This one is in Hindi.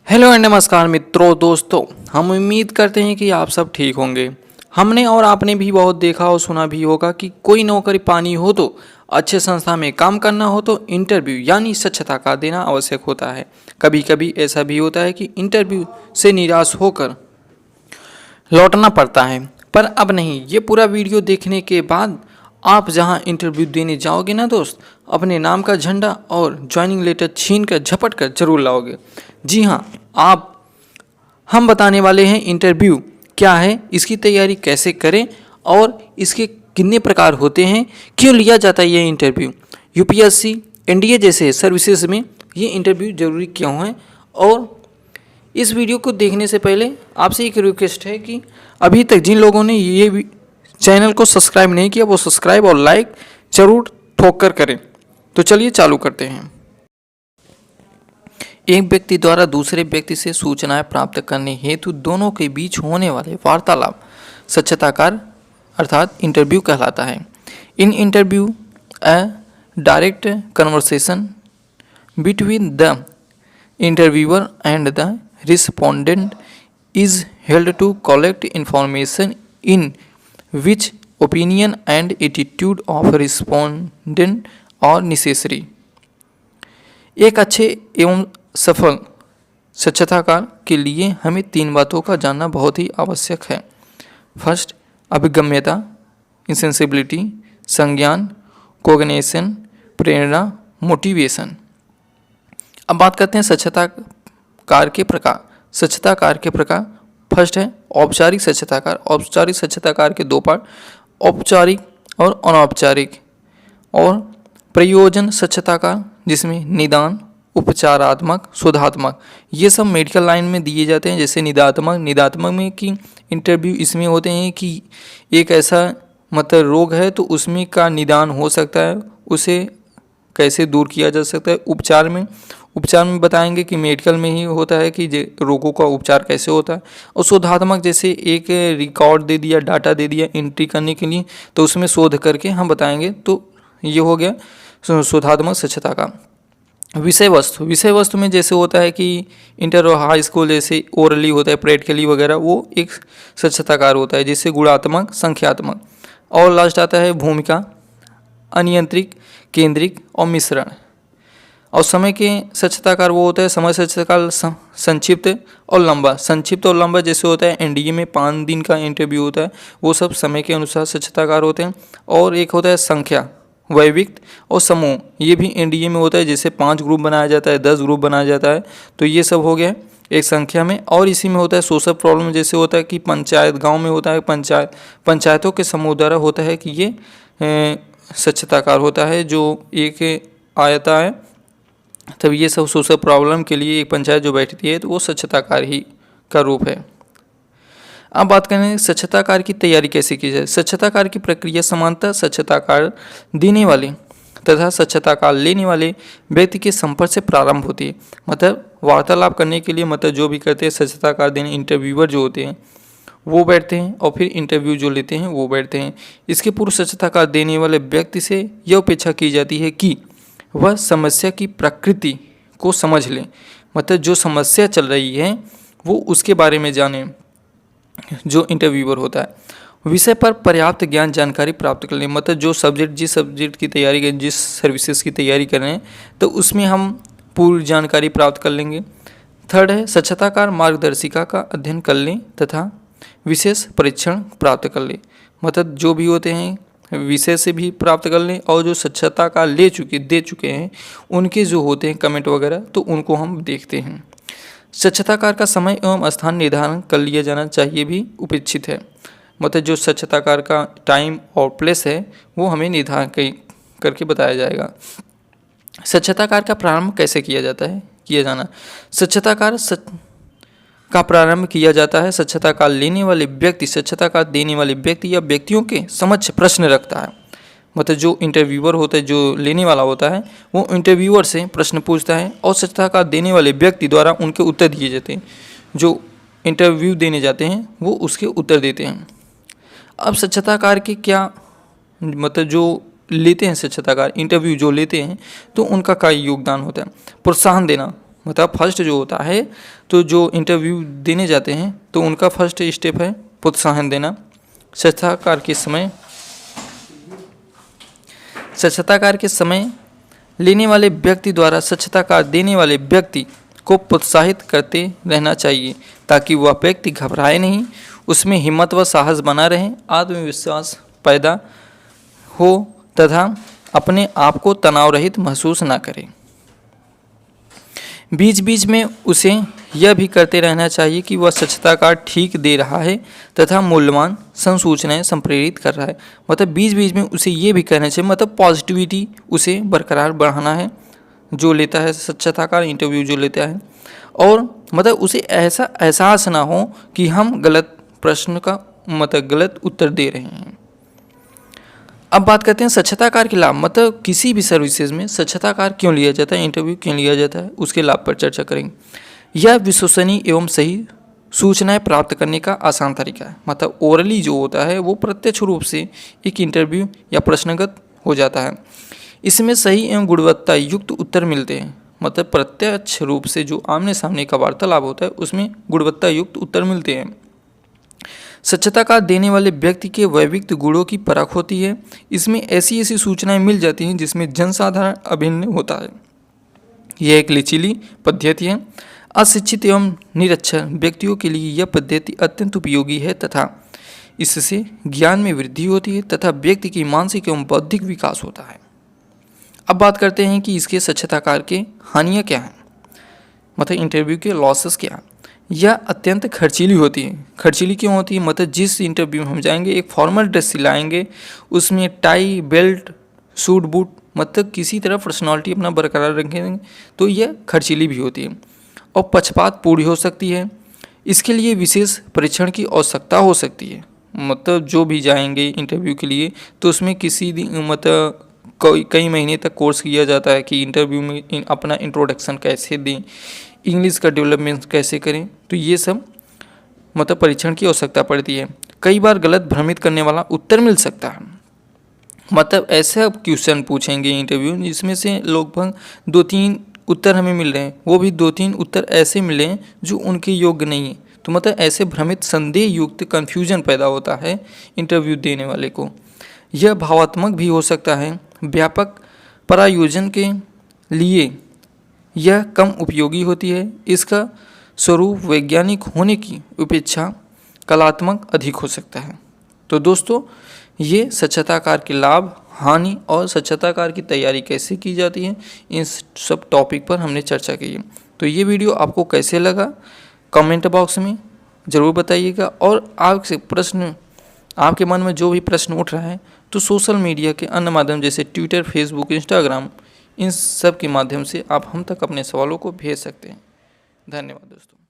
हेलो एंड नमस्कार मित्रों दोस्तों, हम उम्मीद करते हैं कि आप सब ठीक होंगे। हमने और आपने भी बहुत देखा और सुना भी होगा कि कोई नौकरी पानी हो तो अच्छे संस्था में काम करना हो तो इंटरव्यू यानी स्वच्छता का देना आवश्यक होता है। कभी कभी ऐसा भी होता है कि इंटरव्यू से निराश होकर लौटना पड़ता है, पर अब नहीं। ये पूरा वीडियो देखने के बाद आप जहां इंटरव्यू देने जाओगे ना दोस्त, अपने नाम का झंडा और ज्वाइनिंग लेटर छीन कर झपट कर जरूर लाओगे। जी हाँ, हम बताने वाले हैं इंटरव्यू क्या है, इसकी तैयारी कैसे करें और इसके कितने प्रकार होते हैं, क्यों लिया जाता है ये इंटरव्यू, यूपीएससी एनडीए जैसे सर्विसेज में ये इंटरव्यू जरूरी क्यों है। और इस वीडियो को देखने से पहले आपसे एक रिक्वेस्ट है कि अभी तक जिन लोगों ने ये चैनल को सब्सक्राइब नहीं किया वो सब्सक्राइब और लाइक जरूर ठोक कर करें। तो चलिए चालू करते हैं। एक व्यक्ति द्वारा दूसरे व्यक्ति से सूचनाएं प्राप्त करने हेतु दोनों के बीच होने वाले वार्तालाप स्वच्छताकार अर्थात इंटरव्यू कहलाता है। In interview a direct conversation between the interviewer and the respondent is held to collect information in which opinion and attitude of respondent are necessary। एक अच्छे एवं सफल स्वच्छताकार के लिए हमें 3 बातों का जानना बहुत ही आवश्यक है। फर्स्ट, अभिगम्यता इंसेंसिबिलिटी, संज्ञान कोग्निशन, प्रेरणा मोटिवेशन। अब बात करते हैं स्वच्छताकार के प्रकार। फर्स्ट है औपचारिक स्वच्छताकार। औपचारिक स्वच्छताकार के 2 पार्ट, औपचारिक और अनौपचारिक। और प्रयोजन स्वच्छताकार जिसमें निदान, उपचारात्मक, शोधात्मक ये सब मेडिकल लाइन में दिए जाते हैं। जैसे निदात्मक में कि इंटरव्यू इसमें होते हैं कि एक ऐसा रोग है तो उसमें का निदान हो सकता है, उसे कैसे दूर किया जा सकता है। उपचार में बताएंगे कि मेडिकल में ही होता है कि रोगों का उपचार कैसे होता है। और शोधात्मक जैसे एक रिकॉर्ड दे दिया, डाटा दे दिया एंट्री करने के लिए, तो उसमें शोध करके हम बताएंगे। तो ये हो गया शोधात्मक स्वच्छता का। विषय वस्तु में जैसे होता है कि इंटर और हाई स्कूल जैसे ओरली होता है, प्रैक्टिकली वगैरह, वो एक स्वच्छताकार होता है। जैसे गुणात्मक, संख्यात्मक। और लास्ट आता है भूमिका, अनियंत्रित, केंद्रित और मिश्रण। और समय के स्वच्छताकार वो होता है समय स्वच्छताकार संक्षिप्त और लंबा जैसे होता है एनडीए में 5 दिन का इंटरव्यू होता है, वो सब समय के अनुसार स्वच्छताकार होते हैं। और एक होता है संख्या, वैविक्त और समूह, ये भी एनडीए में होता है। जैसे 5 ग्रुप बनाया जाता है, 10 ग्रुप बनाया जाता है, तो ये सब हो गया एक संख्या में। और इसी में होता है सोशल प्रॉब्लम, जैसे होता है कि पंचायत, गाँव में होता है पंचायतों के समूह द्वारा होता है कि ये स्वच्छताकार होता है जो एक आता है। तब ये सब सोशल प्रॉब्लम के लिए एक पंचायत जो बैठती है तो वो स्वच्छताकार ही का रूप है। अब बात करें स्वच्छताकार की तैयारी कैसे की जाए। स्वच्छताकार की प्रक्रिया समानतः स्वच्छताकार देने वाले तथा स्वच्छताकार लेने वाले व्यक्ति के संपर्क से प्रारंभ होती है। वार्तालाप करने के लिए जो भी करते हैं स्वच्छताकार देने इंटरव्यूअर जो होते हैं वो बैठते हैं और फिर इंटरव्यू जो लेते हैं वो बैठते हैं। इसके पूर्व स्वच्छताकार देने वाले व्यक्ति से यह अपेक्षा की जाती है कि वह समस्या की प्रकृति को समझ लें, जो समस्या चल रही है वो उसके बारे में जाने जो इंटरव्यूअर होता है। विषय पर पर्याप्त ज्ञान जानकारी प्राप्त कर लें, जिस सब्जेक्ट की तैयारी करें, जिस सर्विसेज की तैयारी कर रहे हैं तो उसमें हम पूरी जानकारी प्राप्त कर लेंगे। थर्ड है स्वच्छताकार मार्गदर्शिका का अध्ययन कर लें तथा विशेष परीक्षण प्राप्त कर लें। जो भी होते हैं विषय से भी प्राप्त कर लें और जो स्वच्छता का दे चुके हैं उनके जो होते हैं कमेंट वगैरह तो उनको हम देखते हैं। स्वच्छताकार का समय एवं स्थान निर्धारण कर लिया जाना चाहिए भी उपेक्षित है। जो स्वच्छताकार का टाइम और प्लेस है वो हमें निर्धारण करके बताया जाएगा। स्वच्छताकार का प्रारंभ कैसे किया जाना। स्वच्छताकार का प्रारंभ किया जाता है स्वच्छताकार लेने वाले व्यक्ति स्वच्छताकार देने वाले व्यक्ति या व्यक्तियों के समक्ष प्रश्न रखता है। जो इंटरव्यूअर होता है, जो लेने वाला होता है, वो इंटरव्यूअर से प्रश्न पूछता है और स्वच्छताकार देने वाले व्यक्ति द्वारा उनके उत्तर दिए जाते हैं। जो इंटरव्यू देने जाते हैं वो उसके उत्तर देते हैं। अब स्वच्छताकार के क्या जो लेते हैं स्वच्छताकार इंटरव्यू जो लेते हैं तो उनका क्या योगदान होता है। प्रोत्साहन देना, मतलब फर्स्ट जो होता है, तो जो इंटरव्यू देने जाते हैं तो उनका फर्स्ट स्टेप है प्रोत्साहन देना। स्वच्छता कार्य के समय लेने वाले व्यक्ति द्वारा स्वच्छता कार्य देने वाले व्यक्ति को प्रोत्साहित करते रहना चाहिए ताकि वह व्यक्ति घबराए नहीं, उसमें हिम्मत व साहस बना रहे, आत्मविश्वास पैदा हो तथा अपने आप को तनाव रहित महसूस ना करें। बीच बीच में उसे यह भी करते रहना चाहिए कि वह स्वच्छता कार्य ठीक दे रहा है तथा मूल्यवान संसूचनाएं संप्रेरित कर रहा है। मतलब बीच बीच में उसे ये भी कहना चाहिए, मतलब पॉजिटिविटी उसे बरकरार बढ़ाना है जो लेता है स्वच्छता कार्य इंटरव्यू जो लेता है, और मतलब उसे ऐसा एहसास ना हो कि हम गलत प्रश्न का मतलब गलत उत्तर दे रहे हैं। अब बात करते हैं स्वच्छता कार्य के लाभ, मतलब किसी भी सर्विसेज में स्वच्छता कार्य क्यों लिया जाता है, इंटरव्यू क्यों लिया जाता है, उसके लाभ पर चर्चा करेंगे। यह विश्वसनीय एवं सही सूचनाएं प्राप्त करने का आसान तरीका है। मतलब ओरली जो होता है वो प्रत्यक्ष रूप से एक इंटरव्यू या प्रश्नगत हो जाता है। इसमें सही एवं गुणवत्ता युक्त उत्तर मिलते हैं। मतलब प्रत्यक्ष रूप से जो आमने सामने का वार्तालाप होता है उसमें गुणवत्ता युक्त उत्तर मिलते हैं। स्वच्छता कार्य देने वाले व्यक्ति के वैयक्तिक गुणों की परख होती है। इसमें ऐसी ऐसी सूचनाएं मिल जाती हैं जिसमें जनसाधारण अभिन्न होता है। यह एक लचीली पद्धति है। अशिक्षित एवं निरक्षर व्यक्तियों के लिए यह पद्धति अत्यंत उपयोगी है तथा इससे ज्ञान में वृद्धि होती है तथा व्यक्ति की मानसिक एवं बौद्धिक विकास होता है। अब बात करते हैं कि इसके स्वच्छता कार्य के हानियाँ क्या हैं, मतलब इंटरव्यू के लॉसेस क्या हैं। यह अत्यंत खर्चीली होती है। खर्चीली क्यों होती है, मतलब जिस इंटरव्यू में हम जाएंगे एक फॉर्मल ड्रेस सिलाएंगे, उसमें टाई बेल्ट सूट बूट, मतलब किसी तरह पर्सनालिटी अपना बरकरार रखेंगे, तो यह खर्चीली भी होती है और पक्षपात पूरी हो सकती है। इसके लिए विशेष परीक्षण की आवश्यकता हो सकती है। मतलब जो भी जाएंगे इंटरव्यू के लिए तो उसमें किसी मतलब कई महीने तक कोर्स किया जाता है कि इंटरव्यू में अपना इंट्रोडक्शन कैसे दें, इंग्लिश का डेवलपमेंट कैसे करें, तो ये सब मतलब परीक्षण की आवश्यकता पड़ती है। कई बार गलत भ्रमित करने वाला उत्तर मिल सकता है। मतलब ऐसे क्वेश्चन पूछेंगे इंटरव्यू जिसमें से लगभग 2-3 उत्तर हमें मिल रहे हैं, वो भी 2-3 उत्तर ऐसे मिले हैं जो उनके योग्य नहीं है। तो मतलब ऐसे भ्रमित संदेह युक्त कन्फ्यूजन पैदा होता है इंटरव्यू देने वाले को। यह भावात्मक भी हो सकता है। व्यापक परायोजन के लिए यह कम उपयोगी होती है। इसका स्वरूप वैज्ञानिक होने की अपेक्षा कलात्मक अधिक हो सकता है। तो दोस्तों, ये स्वच्छता कार्य के लाभ, हानि और स्वच्छता कार्य की तैयारी कैसे की जाती है, इन सब टॉपिक पर हमने चर्चा की है। तो ये वीडियो आपको कैसे लगा कमेंट बॉक्स में ज़रूर बताइएगा, और आपसे प्रश्न, आपके मन में जो भी प्रश्न उठ रहा है तो सोशल मीडिया के अन्य माध्यम जैसे ट्विटर, फेसबुक, इंस्टाग्राम, इन सब के माध्यम से आप हम तक अपने सवालों को भेज सकते हैं। धन्यवाद दोस्तों।